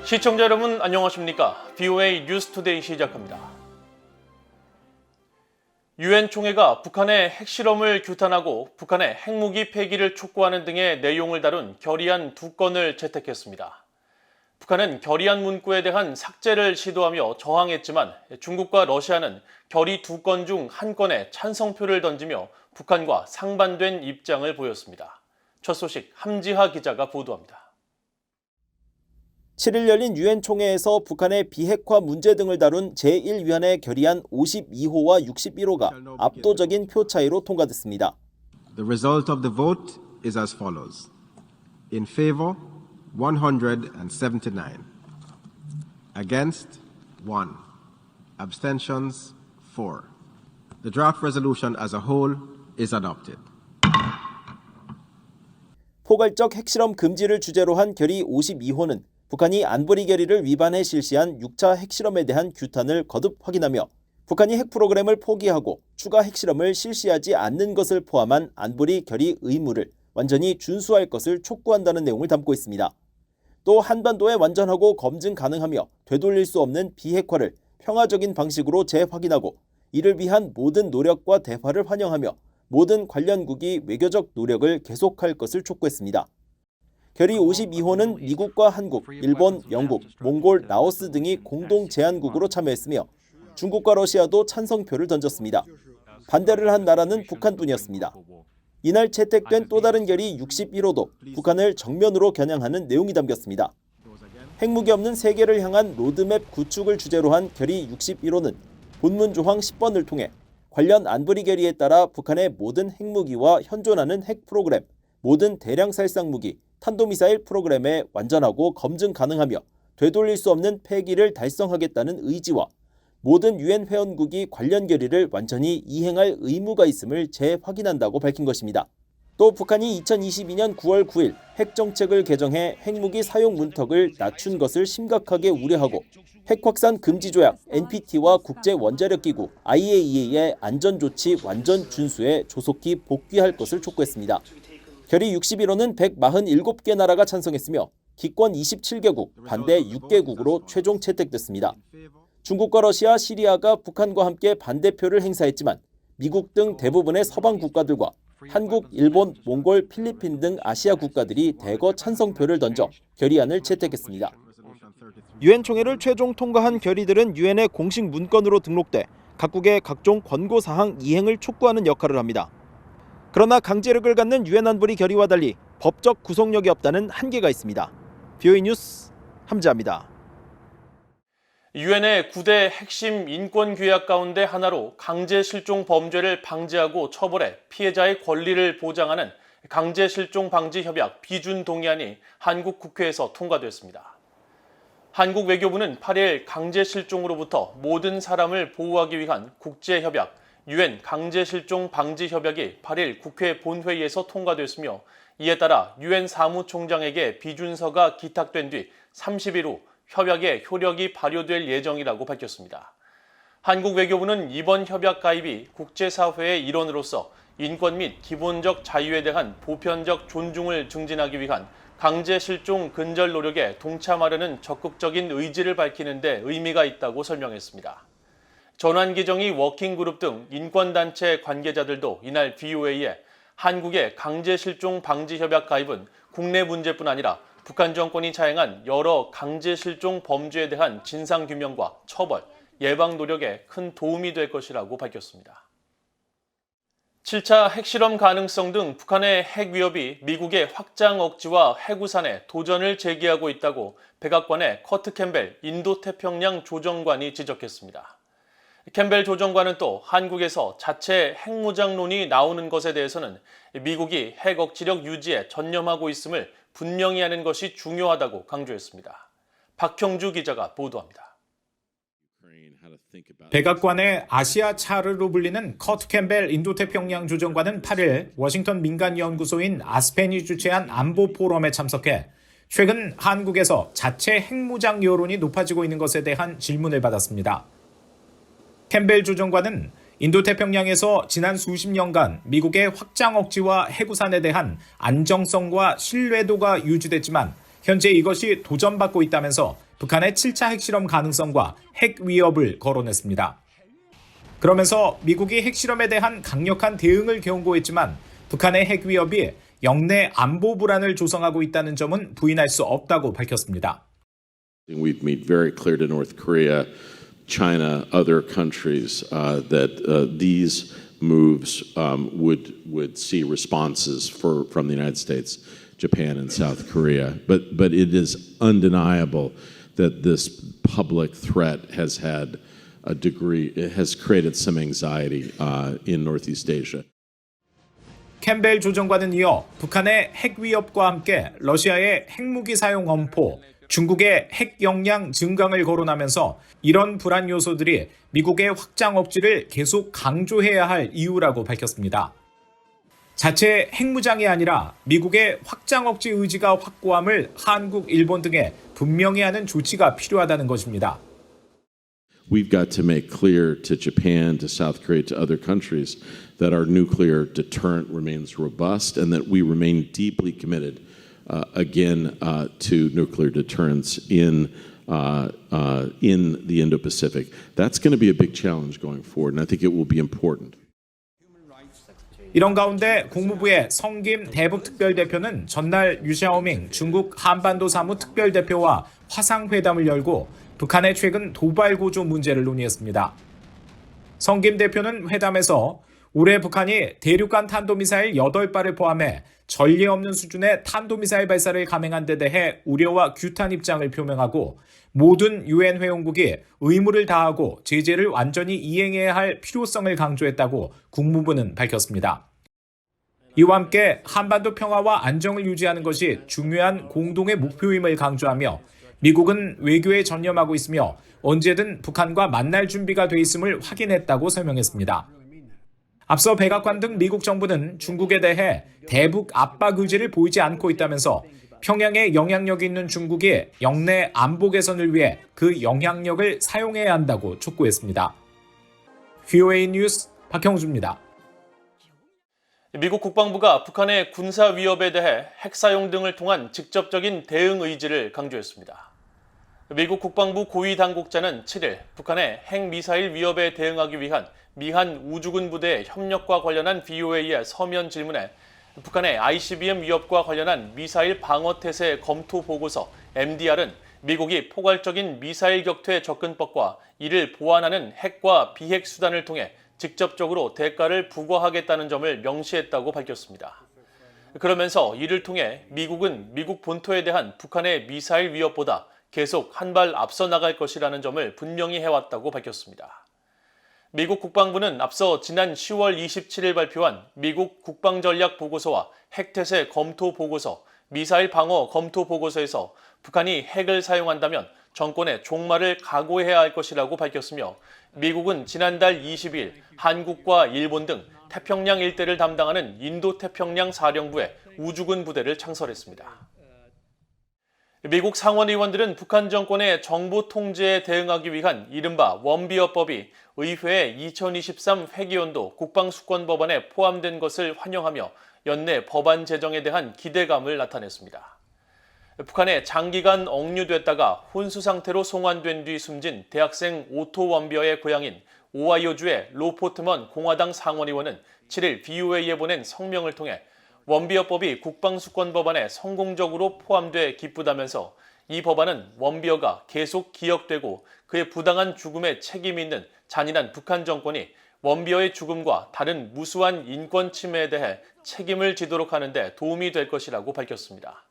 시청자 여러분 안녕하십니까? VOA 뉴스투데이 시작합니다. 유엔 총회가 북한의 핵실험을 규탄하고 북한의 핵무기 폐기를 촉구하는 등의 내용을 다룬 결의안 2건을 채택했습니다. 북한은 결의안 문구에 대한 삭제를 시도하며 저항했지만 중국과 러시아는 결의 2건 중 1건에 찬성표를 던지며 북한과 상반된 입장을 보였습니다. 첫 소식 함지하 기자가 보도합니다. 7일 열린 유엔 총회에서 북한의 비핵화 문제 등을 다룬 제1위원회 결의안 52호와 61호가 압도적인 표 차이로 통과됐습니다. The result of the vote is as follows. In favor, 179. Against, 1. Abstentions, 4. The draft resolution as a whole is adopted. 포괄적 핵실험 금지를 주제로 한 결의 52호는 북한이 안보리 결의를 위반해 실시한 6차 핵실험에 대한 규탄을 거듭 확인하며 북한이 핵 프로그램을 포기하고 추가 핵실험을 실시하지 않는 것을 포함한 안보리 결의 의무를 완전히 준수할 것을 촉구한다는 내용을 담고 있습니다. 또 한반도에 완전하고 검증 가능하며 되돌릴 수 없는 비핵화를 평화적인 방식으로 재확인하고 이를 위한 모든 노력과 대화를 환영하며 모든 관련국이 외교적 노력을 계속할 것을 촉구했습니다. 결의 52호는 미국과 한국, 일본, 영국, 몽골, 라오스 등이 공동 제안국으로 참여했으며 중국과 러시아도 찬성표를 던졌습니다. 반대를 한 나라는 북한뿐이었습니다. 이날 채택된 또 다른 결의 61호도 북한을 정면으로 겨냥하는 내용이 담겼습니다. 핵무기 없는 세계를 향한 로드맵 구축을 주제로 한 결의 61호는 본문 조항 10번을 통해 관련 안보리 결의에 따라 북한의 모든 핵무기와 현존하는 핵 프로그램, 모든 대량 살상 무기, 탄도미사일 프로그램에 완전하고 검증 가능하며 되돌릴 수 없는 폐기를 달성하겠다는 의지와 모든 유엔 회원국이 관련 결의를 완전히 이행할 의무가 있음을 재확인한다고 밝힌 것입니다. 또 북한이 2022년 9월 9일 핵정책을 개정해 핵무기 사용 문턱을 낮춘 것을 심각하게 우려하고 핵확산 금지 조약 NPT와 국제 원자력 기구 IAEA의 안전조치 완전 준수에 조속히 복귀할 것을 촉구했습니다. 결의 61호는 147개 나라가 찬성했으며 기권 27개국, 반대 6개국으로 최종 채택됐습니다. 중국과 러시아, 시리아가 북한과 함께 반대표를 행사했지만 미국 등 대부분의 서방 국가들과 한국, 일본, 몽골, 필리핀 등 아시아 국가들이 대거 찬성표를 던져 결의안을 채택했습니다. 유엔 총회를 최종 통과한 결의들은 유엔의 공식 문건으로 등록돼 각국의 각종 권고사항 이행을 촉구하는 역할을 합니다. 그러나 강제력을 갖는 유엔 안보리 결의와 달리 법적 구속력이 없다는 한계가 있습니다. VOA 뉴스 함지하입니다. 유엔의 9대 핵심 인권 규약 가운데 하나로 강제 실종 범죄를 방지하고 처벌해 피해자의 권리를 보장하는 강제 실종 방지 협약 비준 동의안이 한국 국회에서 통과됐습니다. 한국 외교부는 8일 강제 실종으로부터 모든 사람을 보호하기 위한 국제 협약 유엔 강제 실종 방지 협약이 8일 국회 본회의에서 통과됐으며 이에 따라 유엔 사무총장에게 비준서가 기탁된 뒤 30일 후 협약의 효력이 발효될 예정이라고 밝혔습니다. 한국 외교부는 이번 협약 가입이 국제사회의 일원으로서 인권 및 기본적 자유에 대한 보편적 존중을 증진하기 위한 강제 실종 근절 노력에 동참하려는 적극적인 의지를 밝히는 데 의미가 있다고 설명했습니다. 전환기정의 워킹그룹 등 인권단체 관계자들도 이날 VOA에 한국의 강제실종 방지협약 가입은 국내 문제뿐 아니라 북한 정권이 자행한 여러 강제실종 범죄에 대한 진상규명과 처벌, 예방 노력에 큰 도움이 될 것이라고 밝혔습니다. 7차 핵실험 가능성 등 북한의 핵 위협이 미국의 확장 억지와 핵우산에 도전을 제기하고 있다고 백악관의 커트 캠벨 인도태평양 조정관이 지적했습니다. 캠벨 조정관은 또 한국에서 자체 핵무장론이 나오는 것에 대해서는 미국이 핵 억지력 유지에 전념하고 있음을 분명히 하는 것이 중요하다고 강조했습니다. 박형주 기자가 보도합니다. 백악관의 아시아 차르로 불리는 커트 캠벨 인도태평양 조정관은 8일 워싱턴 민간연구소인 아스펜이 주최한 안보 포럼에 참석해 최근 한국에서 자체 핵무장 여론이 높아지고 있는 것에 대한 질문을 받았습니다. 캠벨 조정관은 인도태평양에서 지난 수십 년간 미국의 확장 억지와 핵우산에 대한 안정성과 신뢰도가 유지됐지만 현재 이것이 도전받고 있다면서 북한의 7차 핵실험 가능성과 핵 위협을 거론했습니다. 그러면서 미국이 핵실험에 대한 강력한 대응을 경고했지만 북한의 핵 위협이 영내 안보 불안을 조성하고 있다는 점은 부인할 수 없다고 밝혔습니다. We've made very clear to North Korea, China, other countries that these moves would see responses from the United States, Japan, and South Korea. But it is undeniable that this public threat has had it has created some anxiety in Northeast Asia. 캠벨 조정관은 이어 북한의 핵 위협과 함께 러시아의 핵무기 사용 엄포, 중국의 핵 역량 증강을 거론하면서 이런 불안 요소들이 미국의 확장 억지를 계속 강조해야 할 이유라고 밝혔습니다. 자체 핵무장이 아니라 미국의 확장 억지 의지가 확고함을 한국, 일본 등에 분명히 하는 조치가 필요하다는 것입니다. We've got to make clear to Japan, to South Korea, to other countries that our nuclear deterrent remains robust and that we remain deeply committed again to nuclear deterrence in the Indo-Pacific. That's going to be a big challenge going forward, and I think it will be important. 이런 가운데 국무부의 성김 대북특별대표는 전날 유샤오밍 중국 한반도 사무 특별대표와 화상회담을 열고 북한의 최근 도발 고조 문제를 논의했습니다. 성김 대표는 회담에서 올해 북한이 대륙간 탄도미사일 8발을 포함해 전례 없는 수준의 탄도미사일 발사를 감행한 데 대해 우려와 규탄 입장을 표명하고 모든 유엔 회원국이 의무를 다하고 제재를 완전히 이행해야 할 필요성을 강조했다고 국무부는 밝혔습니다. 이와 함께 한반도 평화와 안정을 유지하는 것이 중요한 공동의 목표임을 강조하며 미국은 외교에 전념하고 있으며 언제든 북한과 만날 준비가 돼 있음을 확인했다고 설명했습니다. 앞서 백악관 등 미국 정부는 중국에 대해 대북 압박 의지를 보이지 않고 있다면서 평양에 영향력이 있는 중국이 영내 안보 개선을 위해 그 영향력을 사용해야 한다고 촉구했습니다. VOA 뉴스 박형주입니다. 미국 국방부가 북한의 군사 위협에 대해 핵 사용 등을 통한 직접적인 대응 의지를 강조했습니다. 미국 국방부 고위 당국자는 7일 북한의 핵미사일 위협에 대응하기 위한 미한 우주군 부대의 협력과 관련한 VOA의 서면 질문에 북한의 ICBM 위협과 관련한 미사일 방어 태세 검토 보고서 MDR은 미국이 포괄적인 미사일 격퇴 접근법과 이를 보완하는 핵과 비핵 수단을 통해 직접적으로 대가를 부과하겠다는 점을 명시했다고 밝혔습니다. 그러면서 이를 통해 미국은 미국 본토에 대한 북한의 미사일 위협보다 계속 한 발 앞서 나갈 것이라는 점을 분명히 해왔다고 밝혔습니다. 미국 국방부는 앞서 지난 10월 27일 발표한 미국 국방전략 보고서와 핵태세 검토 보고서, 미사일 방어 검토 보고서에서 북한이 핵을 사용한다면 정권의 종말을 각오해야 할 것이라고 밝혔으며 미국은 지난달 20일 한국과 일본 등 태평양 일대를 담당하는 인도태평양 사령부에 우주군 부대를 창설했습니다. 미국 상원의원들은 북한 정권의 정부 통제에 대응하기 위한 이른바 원비어법이 의회의 2023 회기연도 국방수권법안에 포함된 것을 환영하며 연내 법안 제정에 대한 기대감을 나타냈습니다. 북한에 장기간 억류됐다가 혼수 상태로 송환된 뒤 숨진 대학생 오토 원비어의 고향인 오하이오주의 로포트먼 공화당 상원의원은 7일 VOA에 보낸 성명을 통해 원비어법이 국방수권법안에 성공적으로 포함돼 기쁘다면서 이 법안은 원비어가 계속 기억되고 그의 부당한 죽음에 책임이 있는 잔인한 북한 정권이 원비어의 죽음과 다른 무수한 인권 침해에 대해 책임을 지도록 하는 데 도움이 될 것이라고 밝혔습니다.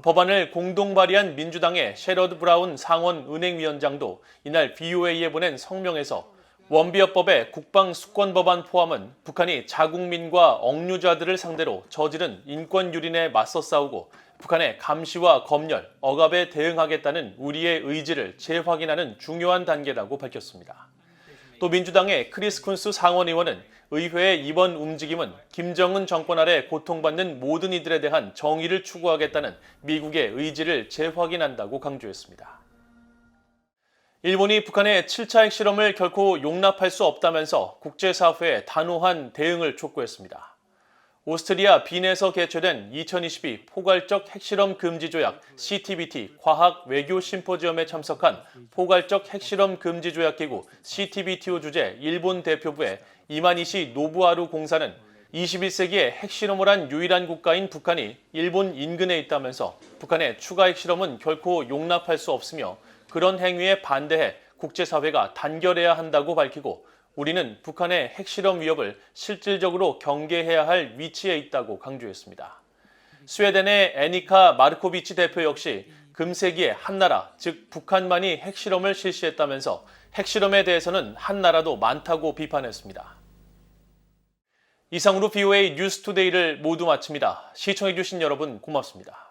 법안을 공동 발의한 민주당의 셰러드 브라운 상원 은행위원장도 이날 VOA에 보낸 성명에서 원비어법의 국방수권법안 포함은 북한이 자국민과 억류자들을 상대로 저지른 인권유린에 맞서 싸우고 북한의 감시와 검열, 억압에 대응하겠다는 우리의 의지를 재확인하는 중요한 단계라고 밝혔습니다. 또 민주당의 크리스 쿤스 상원의원은 의회의 이번 움직임은 김정은 정권 아래 고통받는 모든 이들에 대한 정의를 추구하겠다는 미국의 의지를 재확인한다고 강조했습니다. 일본이 북한의 7차 핵실험을 결코 용납할 수 없다면서 국제사회에 단호한 대응을 촉구했습니다. 오스트리아 빈에서 개최된 2022 포괄적 핵실험 금지 조약 CTBT 과학 외교 심포지엄에 참석한 포괄적 핵실험 금지 조약 기구 CTBTO 주재 일본 대표부의 이마니시 노부하루 공사는 21세기에 핵실험을 한 유일한 국가인 북한이 일본 인근에 있다면서 북한의 추가 핵실험은 결코 용납할 수 없으며 그런 행위에 반대해 국제사회가 단결해야 한다고 밝히고 우리는 북한의 핵실험 위협을 실질적으로 경계해야 할 위치에 있다고 강조했습니다. 스웨덴의 애니카 마르코비치 대표 역시 금세기에 한 나라, 즉 북한만이 핵실험을 실시했다면서 핵실험에 대해서는 한 나라도 많다고 비판했습니다. 이상으로 BOA 뉴스투데이를 모두 마칩니다. 시청해주신 여러분 고맙습니다.